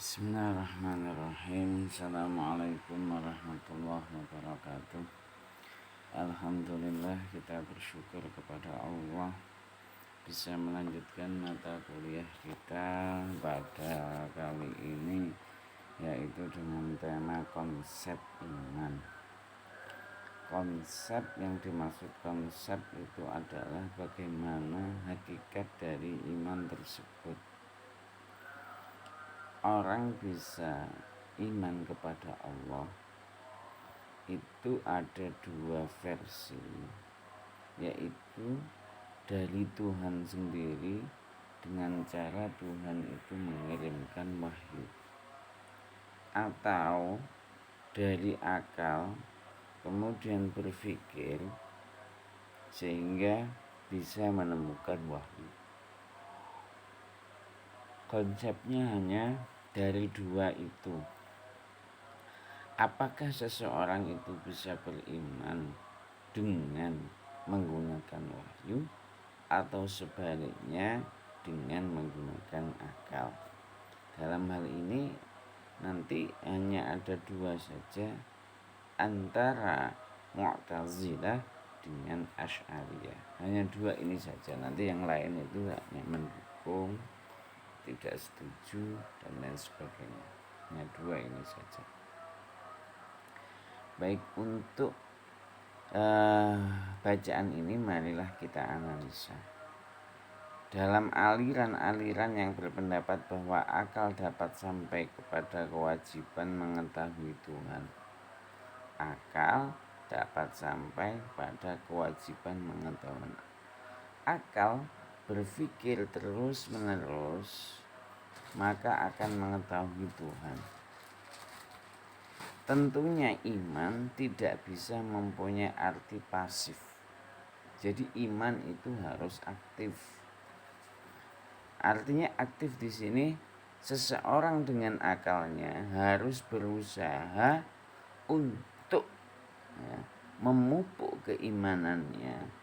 Bismillahirrahmanirrahim. Assalamualaikum warahmatullahi wabarakatuh. Alhamdulillah, kita bersyukur kepada Allah bisa melanjutkan mata kuliah kita pada kali ini, yaitu dengan tema konsep iman. Konsep yang dimaksud konsep itu adalah bagaimana hakikat dari iman tersebut. Orang bisa iman kepada Allah itu ada dua versi, yaitu dari Tuhan sendiri dengan cara Tuhan itu mengirimkan wahyu, atau dari akal kemudian berpikir sehingga bisa menemukan wahyu. Konsepnya hanya dari dua itu. Apakah seseorang itu bisa beriman dengan menggunakan wahyu atau sebaliknya dengan menggunakan akal? Dalam hal ini nanti hanya ada dua saja, antara Mu'tazilah dengan Asy'ariyah. Hanya dua ini saja. Nanti yang lain itu hanya mendukung, tidak setuju, dan lain sebagainya. Hanya dua ini saja. Baik, untuk bacaan ini marilah kita analisa. Dalam aliran-aliran yang berpendapat bahwa akal dapat sampai kepada kewajiban mengetahui Tuhan, akal dapat sampai pada kewajiban mengetahui. Akal berpikir terus-menerus, maka akan mengetahui Tuhan. Tentunya iman tidak bisa mempunyai arti pasif. Jadi iman itu harus aktif. Artinya aktif di sini seseorang dengan akalnya harus berusaha untuk memupuk keimanannya.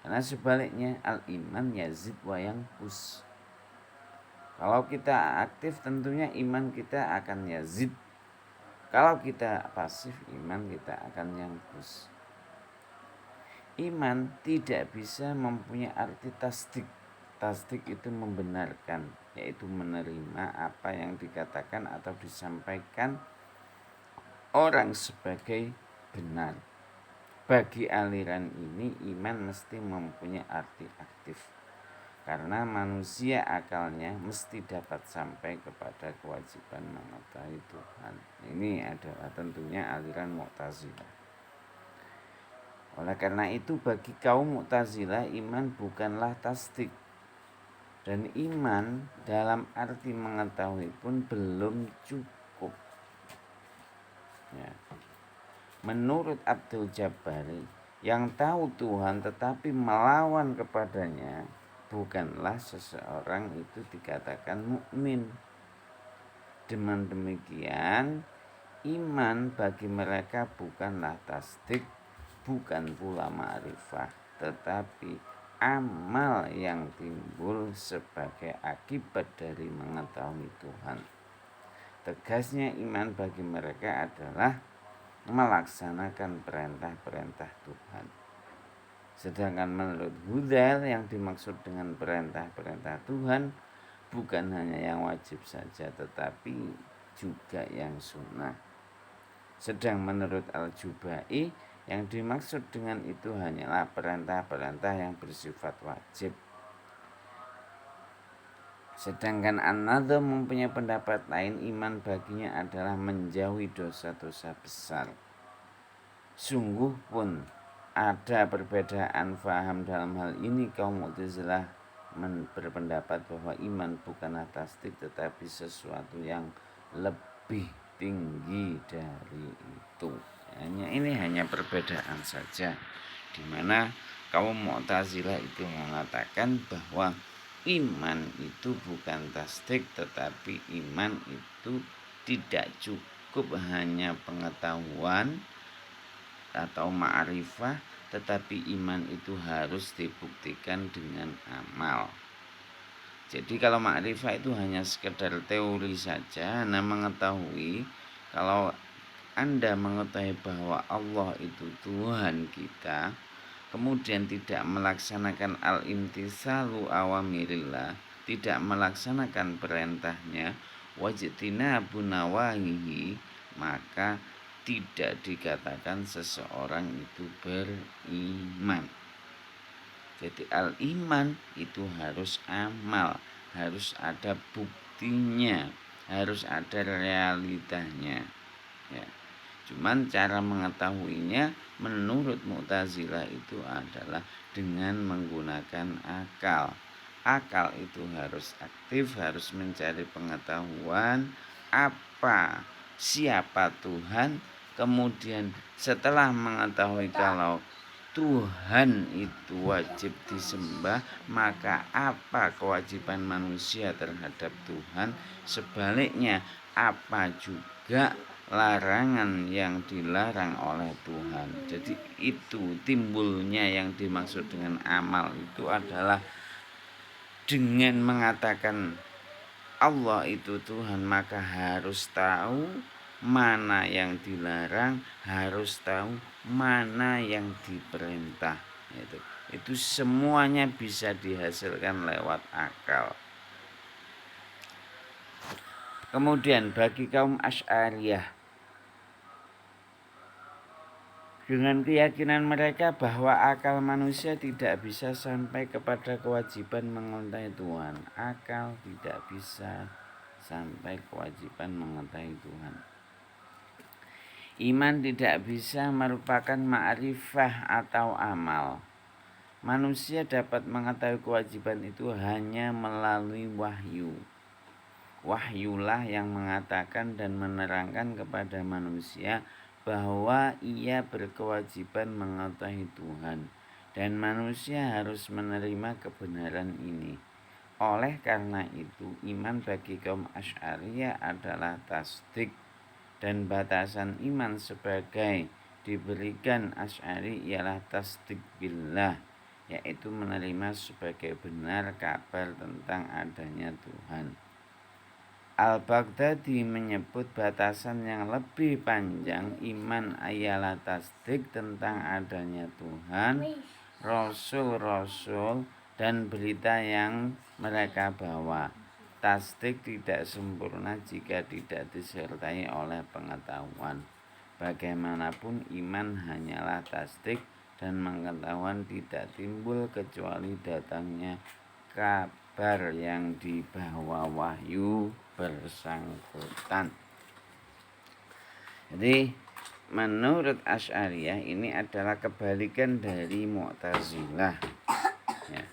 Karena sebaliknya al-iman yazid wa yanqus. Kalau kita aktif tentunya iman kita akan yazid. Kalau kita pasif iman kita akan yanqus. Iman tidak bisa mempunyai arti tasdik. Tasdik itu membenarkan, yaitu menerima apa yang dikatakan atau disampaikan orang sebagai benar. Bagi aliran ini iman mesti mempunyai arti aktif, karena manusia akalnya mesti dapat sampai kepada kewajiban mengetahui Tuhan. Ini adalah tentunya aliran Mu'tazilah. Oleh karena itu bagi kaum Mu'tazilah iman bukanlah tasdik, dan iman dalam arti mengetahui pun belum cukup. Menurut Abdul Jabbari, yang tahu Tuhan tetapi melawan kepadanya, bukanlah seseorang itu dikatakan mukmin. Dengan demikian, iman bagi mereka bukanlah tasdik, bukan pula ma'rifah, tetapi amal yang timbul sebagai akibat dari mengetahui Tuhan. Tegasnya iman bagi mereka adalah melaksanakan perintah-perintah Tuhan. Sedangkan menurut Hudzail yang dimaksud dengan perintah-perintah Tuhan bukan hanya yang wajib saja tetapi juga yang sunnah. Sedang menurut Al-Jubai yang dimaksud dengan itu hanyalah perintah-perintah yang bersifat wajib. Sedangkan An-Nadhm mempunyai pendapat lain, iman baginya adalah menjauhi dosa-dosa besar. Sungguh pun ada perbedaan faham dalam hal ini. Kaum Mu'tazilah berpendapat bahwa iman bukanlah tasdik tetapi sesuatu yang lebih tinggi dari itu. Hanya perbedaan saja, di mana kaum Mu'tazilah itu mengatakan bahwa iman itu bukan tasdik, tetapi iman itu tidak cukup hanya pengetahuan atau ma'rifah, tetapi iman itu harus dibuktikan dengan amal. Jadi kalau ma'rifah itu hanya sekedar teori saja. Nah, mengetahui, kalau Anda mengetahui bahwa Allah itu Tuhan kita, kemudian tidak melaksanakan al-imtisalu awamirillah, tidak melaksanakan perintahnya, wajtinabu nawahihi, maka tidak dikatakan seseorang itu beriman. Jadi al-iman itu harus amal, harus ada buktinya, harus ada realitanya. Ya. Cuman cara mengetahuinya menurut Mu'tazilah itu adalah dengan menggunakan akal. Akal itu harus aktif, harus mencari pengetahuan siapa Tuhan. Kemudian setelah mengetahui kalau Tuhan itu wajib disembah, maka apa kewajiban manusia terhadap Tuhan? Sebaliknya, apa juga larangan yang dilarang oleh Tuhan. Jadi itu timbulnya yang dimaksud dengan amal itu adalah dengan mengatakan Allah itu Tuhan, maka harus tahu mana yang dilarang, harus tahu mana yang diperintah. Itu semuanya bisa dihasilkan lewat akal. Kemudian bagi kaum Asy'ariyah, dengan keyakinan mereka bahwa akal manusia tidak bisa sampai kepada kewajiban mengetahui Tuhan. Akal tidak bisa sampai kewajiban mengetahui Tuhan. Iman tidak bisa merupakan ma'rifah atau amal. Manusia dapat mengetahui kewajiban itu hanya melalui wahyu. Wahyulah yang mengatakan dan menerangkan kepada manusia bahwa ia berkewajiban mengetahui Tuhan, dan manusia harus menerima kebenaran ini. Oleh karena itu, iman bagi kaum Asy'ariyah adalah tasdik, dan batasan iman sebagai diberikan Asy'ari ialah tasdik billah, yaitu menerima sebagai benar kabar tentang adanya Tuhan. Al-Baghdadi menyebut batasan yang lebih panjang iman ialah tasdik tentang adanya Tuhan, Rasul-Rasul, dan berita yang mereka bawa. Tasdik tidak sempurna jika tidak disertai oleh pengetahuan. Bagaimanapun iman hanyalah tasdik, dan pengetahuan tidak timbul kecuali datangnya kabar yang dibawa wahyu bersangkutan. Jadi menurut Asy'ariyah ini adalah kebalikan dari Mu'tazilah. Ya.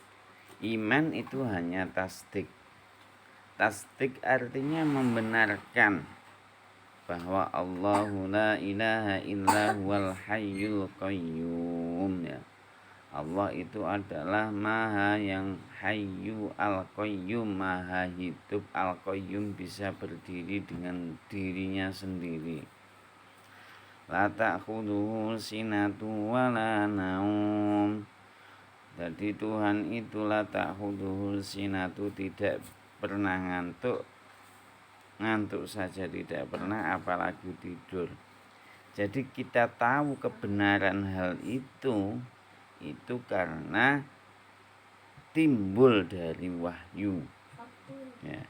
Iman itu hanya tasdik. Tasdik artinya membenarkan bahwa Allahu la ilaha illa huwal hayyul qayyum. Ya. Allah itu adalah maha yang hayyu al-qayyum, maha hidup. Al-qayyum bisa berdiri dengan dirinya sendiri. La ta'khudhuhu sinatu wa la naum. Jadi Tuhan itu la ta'khudhuhu sinatu, tidak pernah ngantuk. Ngantuk saja tidak pernah, apalagi tidur. Jadi kita tahu kebenaran hal itu karena timbul dari wahyu. Ya.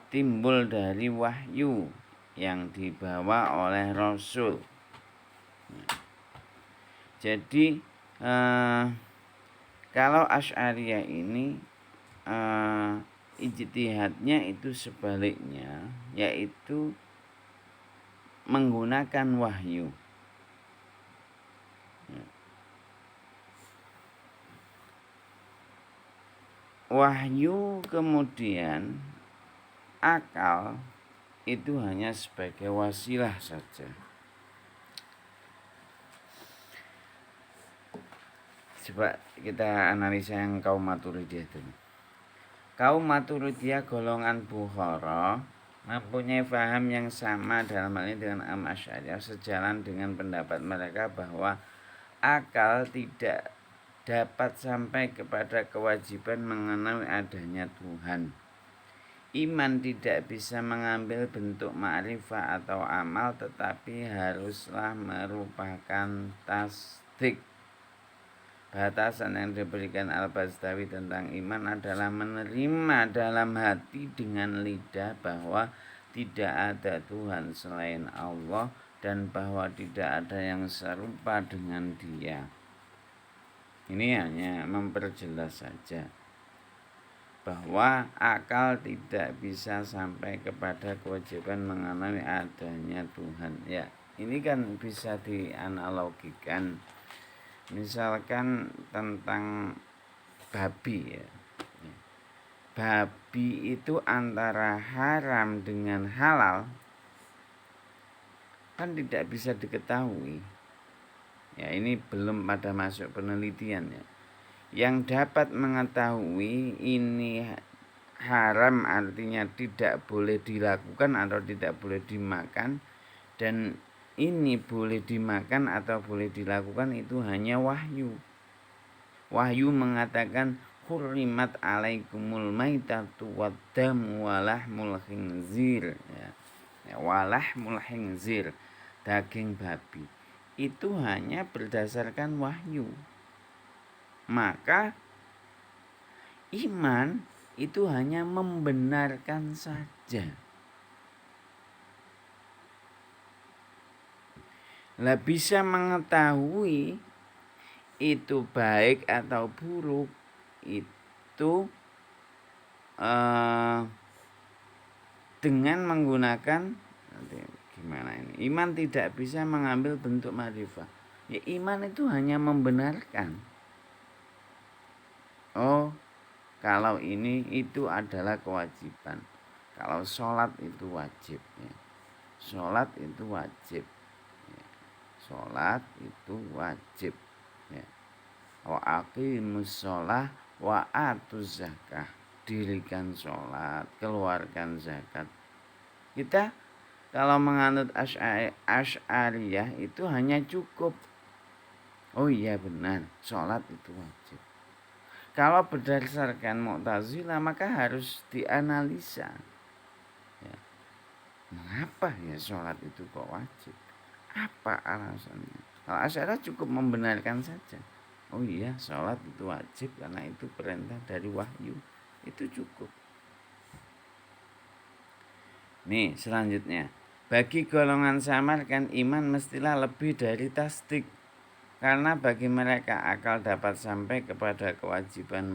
Timbul dari wahyu yang dibawa oleh Rasul. Jadi kalau Asy'ariyah ini ijtihadnya itu sebaliknya, yaitu menggunakan wahyu. Wahyu kemudian akal itu hanya sebagai wasilah saja. Coba kita analisa yang kaum Maturidiyah dulu. Kaum Maturidiyah golongan Bukhara mempunyai paham yang sama dalam hal ini dengan Asy'ariyah, sejalan dengan pendapat mereka bahwa akal tidak dapat sampai kepada kewajiban mengenai adanya Tuhan. Iman tidak bisa mengambil bentuk ma'rifah atau amal, tetapi haruslah merupakan tasdik. Batasan yang diberikan Al-Bastawi tentang iman adalah menerima dalam hati dengan lidah bahwa tidak ada Tuhan selain Allah dan bahwa tidak ada yang serupa dengan Dia. Ini hanya memperjelas saja bahwa akal tidak bisa sampai kepada kewajiban mengenai adanya Tuhan. Ya, ini kan bisa dianalogikan. Misalkan tentang babi ya. Babi itu antara haram dengan halal kan tidak bisa diketahui. Ya, ini belum pada masuk penelitian ya. Yang dapat mengetahui ini haram artinya tidak boleh dilakukan atau tidak boleh dimakan, dan ini boleh dimakan atau boleh dilakukan itu hanya wahyu. Wahyu mengatakan hurrimat alaikumul maitatu waddamu walahmul khinzir ya. Walahmul khinzir, daging babi. Itu hanya berdasarkan wahyu. Maka iman itu hanya membenarkan saja. Lah bisa mengetahui itu baik atau buruk itu dengan menggunakan gimana ini? Iman tidak bisa mengambil bentuk ma'rifah. Ya, iman itu hanya membenarkan. Oh, kalau ini itu adalah kewajiban. Kalau sholat itu wajib ya. Sholat itu wajib. Sholat itu wajib ya. Wa aqimus sholah wa atuz zakah, dirikan sholat, keluarkan zakat. Kita kalau menganut Asy'ariyah itu hanya cukup, oh iya benar, sholat itu wajib. Kalau berdasarkan Mu'tazilah maka harus dianalisa ya. Mengapa ya sholat itu kok wajib? Apa alasannya? Kalau Asy'ariyah cukup membenarkan saja. Oh iya, sholat itu wajib karena itu perintah dari wahyu. Itu cukup. Nih, selanjutnya. Bagi golongan samar kan iman mestilah lebih dari tasdik. Karena bagi mereka akal dapat sampai kepada kewajiban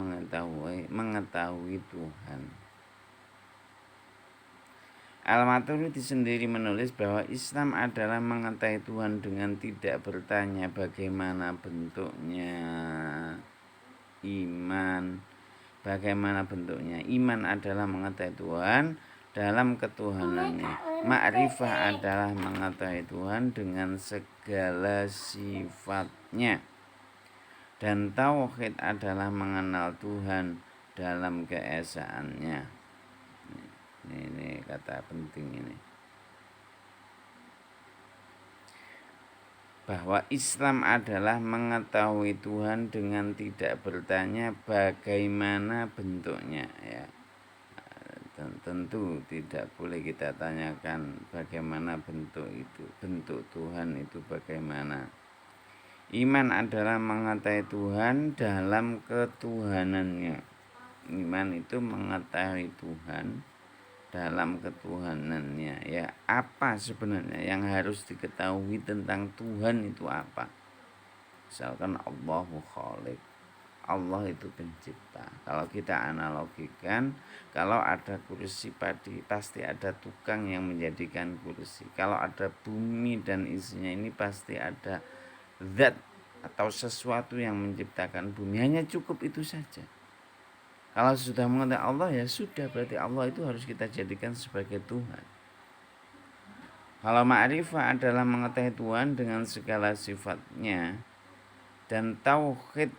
mengetahui Tuhan. Al-Maturidi sendiri menulis bahwa Islam adalah mengetahui Tuhan dengan tidak bertanya bagaimana bentuknya. Bagaimana bentuknya? Iman adalah mengetahui Tuhan dalam ketuhanannya. Ma'rifah adalah mengetahui Tuhan dengan segala sifatnya. Dan tauhid adalah mengenal Tuhan dalam keesaannya. Ini kata penting ini. Bahwa Islam adalah mengetahui Tuhan dengan tidak bertanya bagaimana bentuknya ya. Dan tentu tidak boleh kita tanyakan bagaimana bentuk itu, bentuk Tuhan itu bagaimana. Iman adalah mengetahui Tuhan dalam ketuhanannya. Iman itu mengetahui Tuhan dalam ketuhanannya ya. Apa sebenarnya yang harus diketahui tentang Tuhan itu apa? Misalkan Allahu Khaliq, Allah itu pencipta. Kalau kita analogikan, kalau ada kursi pasti ada tukang yang menjadikan kursi. Kalau ada bumi dan isinya ini pasti ada zat atau sesuatu yang menciptakan bumi. Hanya cukup itu saja. Kalau sudah mengetahui Allah ya sudah, berarti Allah itu harus kita jadikan sebagai Tuhan. Kalau ma'rifah adalah mengetahui Tuhan dengan segala sifatnya, dan tauhid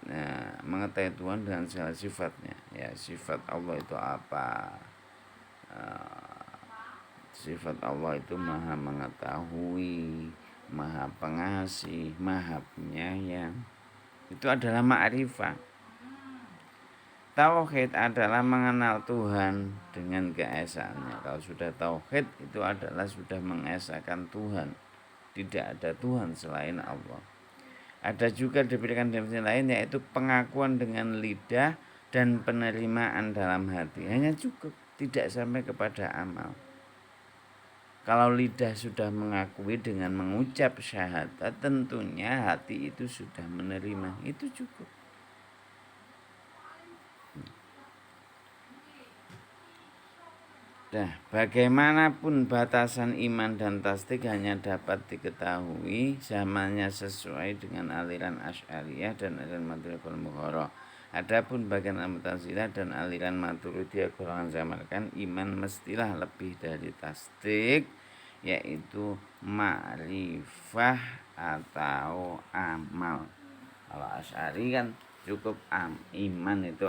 mengetahui Tuhan dengan segala sifatnya. Ya, sifat Allah itu apa? Sifat Allah itu maha mengetahui, maha pengasih, maha penyayang. itu adalah ma'rifah. Tauhid adalah mengenal Tuhan dengan keesaannya. Kalau sudah tauhid itu adalah sudah mengesahkan Tuhan. Tidak ada Tuhan selain Allah. Ada juga diberikan definisi lain, yaitu pengakuan dengan lidah dan penerimaan dalam hati. Hanya cukup, tidak sampai kepada amal. Kalau lidah sudah mengakui dengan mengucap syahadat, tentunya hati itu sudah menerima. Itu cukup. Nah, bagaimanapun batasan iman dan tasdik hanya dapat diketahui zamannya sesuai dengan aliran Asy'ariyah dan aliran Maturidiyah wal Mugharah. Adapun bagian Mu'tazilah dan aliran Maturidiyah golongan zamankan iman mestilah lebih dari tasdik, yaitu ma'rifah atau amal. Kalau Asy'ari kan cukup iman, itu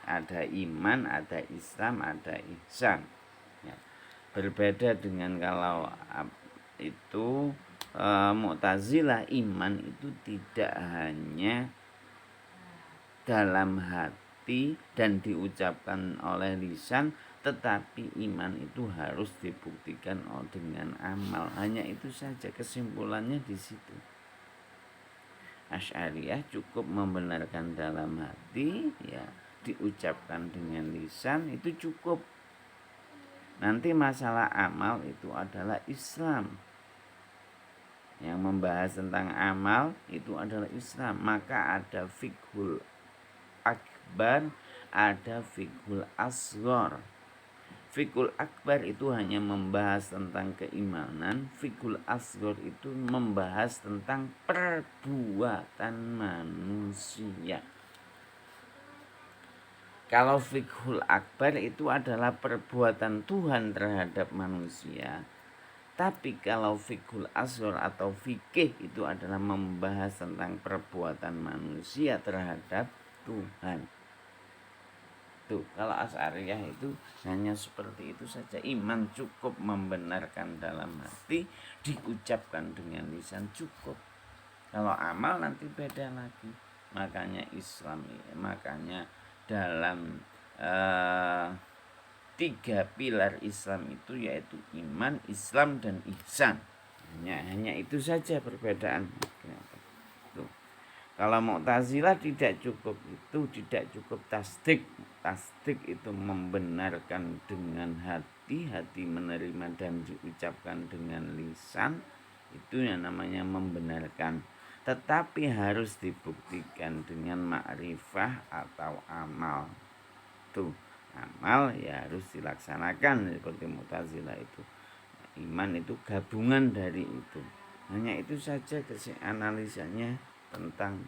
ada iman, ada Islam, ada ihsan. Ya. Berbeda dengan kalau itu Mu'tazilah, iman itu tidak hanya dalam hati dan diucapkan oleh lisan, tetapi iman itu harus dibuktikan dengan amal. Hanya itu saja, kesimpulannya di situ. Asy'ariyah cukup membenarkan dalam hati, ya, diucapkan dengan lisan, itu cukup. Nanti masalah amal itu adalah Islam. Yang membahas tentang amal itu adalah Islam. Maka ada fiqhul akbar, ada fiqhul asghar. Fiqhul akbar itu hanya membahas tentang keimanan, fiqhul asghar itu membahas tentang perbuatan manusia. Kalau fiqhul akbar itu adalah perbuatan Tuhan terhadap manusia. Tapi kalau fiqhul asghar atau fikih itu adalah membahas tentang perbuatan manusia terhadap Tuhan. Tuh, kalau Asy'ariyah itu hanya seperti itu saja. Iman cukup membenarkan dalam hati, diucapkan dengan lisan cukup. Kalau amal nanti beda lagi. Makanya Islam, makanya dalam 3 pilar Islam itu yaitu iman, Islam, dan ihsan. Hanya itu saja perbedaan. Tuh. Kalau Mu'tazilah tidak cukup itu, tidak cukup tasdik. Tasdik itu membenarkan dengan hati, hati menerima dan diucapkan dengan lisan. Itu yang namanya membenarkan. Tetapi harus dibuktikan dengan ma'rifah atau amal. Tuh, amal ya harus dilaksanakan seperti Mu'tazilah itu. Iman itu gabungan dari itu. Hanya itu saja analisanya tentang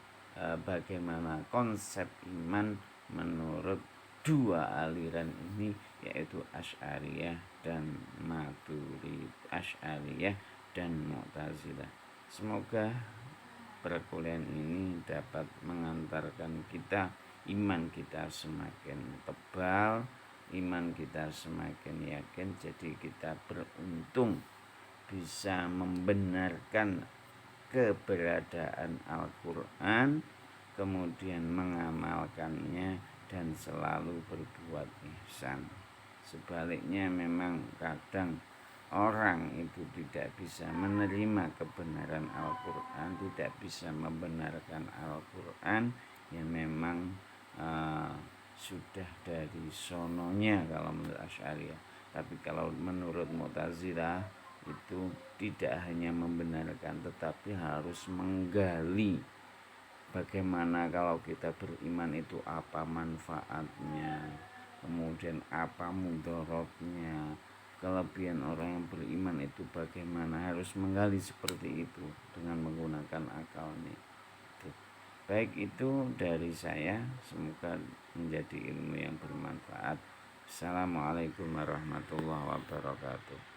bagaimana konsep iman menurut dua aliran ini, yaitu Asy'ariyah dan Maturidiyah, Asy'ariyah dan Mu'tazilah. Semoga perkuliahan ini dapat mengantarkan kita, iman kita semakin tebal, iman kita semakin yakin, jadi kita beruntung bisa membenarkan keberadaan Al-Quran, kemudian mengamalkannya dan selalu berbuat ihsan. Sebaliknya memang kadang orang itu tidak bisa menerima kebenaran Al-Quran, tidak bisa membenarkan Al-Quran, ya memang sudah dari sononya kalau menurut Asy'ariyah. Tapi kalau menurut Mu'tazilah itu tidak hanya membenarkan, tetapi harus menggali bagaimana kalau kita beriman itu apa manfaatnya, kemudian apa mudaratnya, kelebihan orang yang beriman itu bagaimana, harus menggali seperti itu dengan menggunakan akalnya. Baik, itu dari saya, semoga menjadi ilmu yang bermanfaat. Assalamualaikum warahmatullahi wabarakatuh.